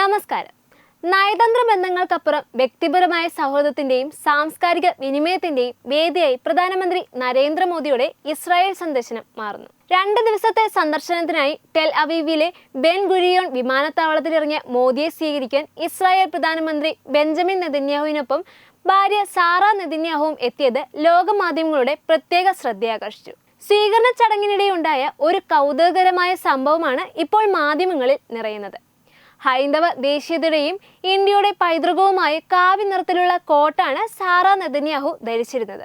നമസ്കാരം. നയതന്ത്ര ബന്ധങ്ങൾക്കപ്പുറം വ്യക്തിപരമായ സൗഹൃദത്തിന്റെയും സാംസ്കാരിക വിനിമയത്തിന്റെയും വേദിയായി പ്രധാനമന്ത്രി നരേന്ദ്രമോദിയുടെ ഇസ്രായേൽ സന്ദർശനം മാറുന്നു. 2 ദിവസത്തെ സന്ദർശനത്തിനായി ടെൽ അവീവിലെ ബെൻ ഗുരിയോൺ വിമാനത്താവളത്തിലിറങ്ങിയ മോദിയെ സ്വീകരിക്കാൻ ഇസ്രായേൽ പ്രധാനമന്ത്രി ബെഞ്ചമിൻ നെതന്യാഹുവിനൊപ്പം ഭാര്യ സാറ നെതന്യാഹുവും എത്തിയത് ലോകമാധ്യമങ്ങളുടെ പ്രത്യേക ശ്രദ്ധയാകർഷിച്ചു. സ്വീകരണ ചടങ്ങിനിടെയുണ്ടായ ഒരു കൗതുകകരമായ സംഭവമാണ് ഇപ്പോൾ മാധ്യമങ്ങളിൽ നിറയുന്നത്. ഹൈന്ദവ ദേശീയതയുടെയും ഇന്ത്യയുടെ പൈതൃകവുമായ കാവ്യ നിറത്തിലുള്ള കോട്ടാണ് സാറ നെതന്യാഹു ധരിച്ചിരുന്നത്.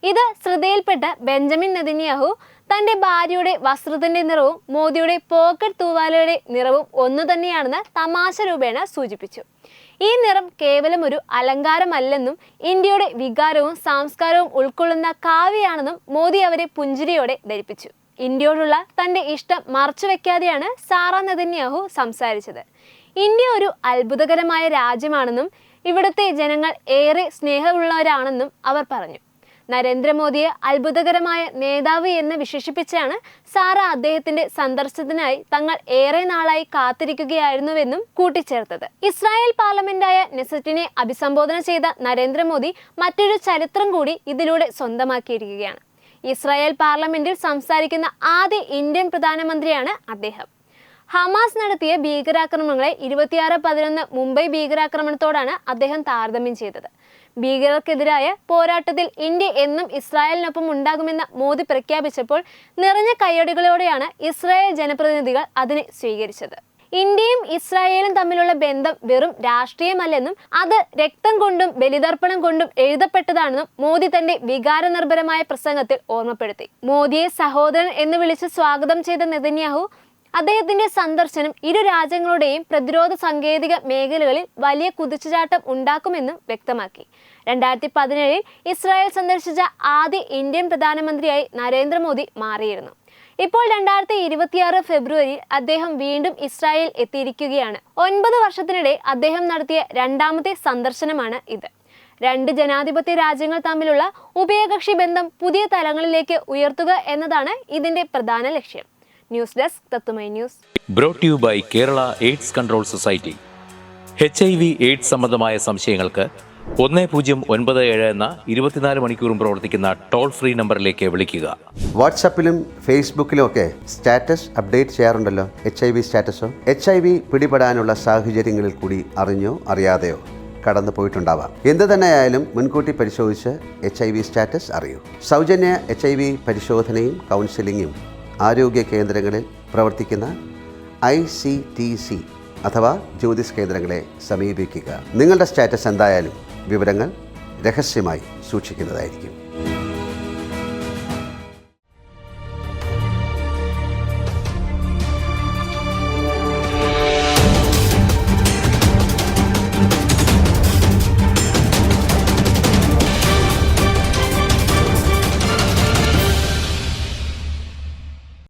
ഇത് ശ്രദ്ധയിൽപ്പെട്ട ബെഞ്ചമിൻ നെതന്യാഹു തന്റെ ഭാര്യയുടെ വസ്ത്രത്തിന്റെ നിറവും മോദിയുടെ പോക്കറ്റ് തൂവാലയുടെ നിറവും ഒന്നു തന്നെയാണെന്ന് തമാശ രൂപേണ സൂചിപ്പിച്ചു. ഈ നിറം കേവലം ഒരു അലങ്കാരമല്ലെന്നും ഇന്ത്യയുടെ വികാരവും സംസ്കാരവും ഉൾക്കൊള്ളുന്ന കാവ്യയാണെന്നും മോദി അവരെ പുഞ്ചിരിയോടെ ധരിപ്പിച്ചു. ഇന്ത്യയോടുള്ള തന്റെ ഇഷ്ടം മറച്ചുവെക്കാതെയാണ് സാറ നെതന്യാഹു സംസാരിച്ചത്. ഇന്ത്യ ഒരു അത്ഭുതകരമായ രാജ്യമാണെന്നും ഇവിടുത്തെ ജനങ്ങൾ ഏറെ സ്നേഹമുള്ളവരാണെന്നും അവർ പറഞ്ഞു. നരേന്ദ്രമോദിയെ അത്ഭുതകരമായ നേതാവ് എന്ന് വിശേഷിപ്പിച്ചാണ് സാറ അദ്ദേഹത്തിന്റെ സന്ദർശനത്തിനായി തങ്ങൾ ഏറെ നാളായി കാത്തിരിക്കുകയായിരുന്നുവെന്നും കൂട്ടിച്ചേർത്തത്. ഇസ്രായേൽ പാർലമെന്റായ നെസറ്റിനെ അഭിസംബോധന ചെയ്ത നരേന്ദ്രമോദി മറ്റൊരു ചരിത്രം കൂടി ഇതിലൂടെ സ്വന്തമാക്കിയിരിക്കുകയാണ്. ഇസ്രായേൽ പാർലമെന്റിൽ സംസാരിക്കുന്ന ആദ്യ ഇന്ത്യൻ പ്രധാനമന്ത്രിയാണ് അദ്ദേഹം. ഹമാസ് നടത്തിയ ഭീകരാക്രമണങ്ങളെ 26/11 മുംബൈ ഭീകരാക്രമണത്തോടാണ് അദ്ദേഹം താരതമ്യം ചെയ്തത്. ഭീകരർക്കെതിരായ പോരാട്ടത്തിൽ ഇന്ത്യ എന്നും ഇസ്രായേലിനൊപ്പം ഉണ്ടാകുമെന്ന് മോദി പ്രഖ്യാപിച്ചപ്പോൾ നിറഞ്ഞ കയ്യടികളോടെയാണ് ഇസ്രായേൽ ജനപ്രതിനിധികൾ അതിനെ സ്വീകരിച്ചത്. ഇന്ത്യയും ഇസ്രായേലും തമ്മിലുള്ള ബന്ധം വെറും രാഷ്ട്രീയമല്ലെന്നും അത് രക്തം കൊണ്ടും ബലിതർപ്പണം കൊണ്ടും എഴുതപ്പെട്ടതാണെന്നും മോദി തന്റെ വികാരനിർഭരമായ പ്രസംഗത്തിൽ ഓർമ്മപ്പെടുത്തി. മോദിയെ സഹോദരൻ എന്ന് വിളിച്ച് സ്വാഗതം ചെയ്ത നെതന്യാഹു അദ്ദേഹത്തിന്റെ സന്ദർശനം ഇരു രാജ്യങ്ങളുടെയും പ്രതിരോധ സാങ്കേതിക മേഖലകളിൽ വലിയ കുതിച്ചുചാട്ടം ഉണ്ടാക്കുമെന്നും വ്യക്തമാക്കി. 2017 ഇസ്രായേൽ സന്ദർശിച്ച ആദ്യ ഇന്ത്യൻ പ്രധാനമന്ത്രിയായി നരേന്ദ്രമോദി മാറിയിരുന്നു. ഇപ്പോൾ 2026 ഫെബ്രുവരിയിൽ അദ്ദേഹം വീണ്ടും ഇസ്രായേൽ എത്തിയിരിക്കുകയാണ്. 9 വർഷത്തിനിടെ അദ്ദേഹം നടത്തിയ 2ാമത്തെ സന്ദർശനമാണ് ഇത്. 2 ജനാധിപത്യ രാജ്യങ്ങൾ തമ്മിലുള്ള ഉഭയകക്ഷി ബന്ധം പുതിയ തലങ്ങളിലേക്ക് ഉയർത്തുക എന്നതാണ് ഇതിന്റെ പ്രധാന ലക്ഷ്യം. ന്യൂസ് ഡെസ്ക് തത്തുമൈ news. Brought you by Kerala AIDS control society. HIV AIDS സംബന്ധമായ സംശയങ്ങൾക്ക് 1097 എന്ന 24 മണിക്കൂറും പ്രവർത്തിക്കുന്ന ടോൾ ഫ്രീ നമ്പറിലേക്ക് വിളിക്കുക. വാട്സാപ്പിലും ഫേസ്ബുക്കിലും ഒക്കെ സ്റ്റാറ്റസ് അപ്ഡേറ്റ് ചെയ്യാറുണ്ടല്ലോ. HIV സ്റ്റാറ്റസോ HIV പിടിപെടാനുള്ള സാഹചര്യങ്ങളിൽ കൂടി അറിഞ്ഞോ അറിയാതെയോ കടന്നു പോയിട്ടുണ്ടാവാം. എന്ത് തന്നെയായാലും മുൻകൂട്ടി പരിശോധിച്ച് HIV സ്റ്റാറ്റസ് അറിയൂ. സൗജന്യ HIV പരിശോധനയും കൗൺസിലിങ്ങും ആരോഗ്യ കേന്ദ്രങ്ങളിൽ പ്രവർത്തിക്കുന്ന ICTC അഥവാ ജ്യോതിസ് കേന്ദ്രങ്ങളെ സമീപിക്കുക. നിങ്ങളുടെ സ്റ്റാറ്റസ് എന്തായാലും വിവരങ്ങൾ രഹസ്യമായി സൂക്ഷിക്കുന്നതായിരിക്കും.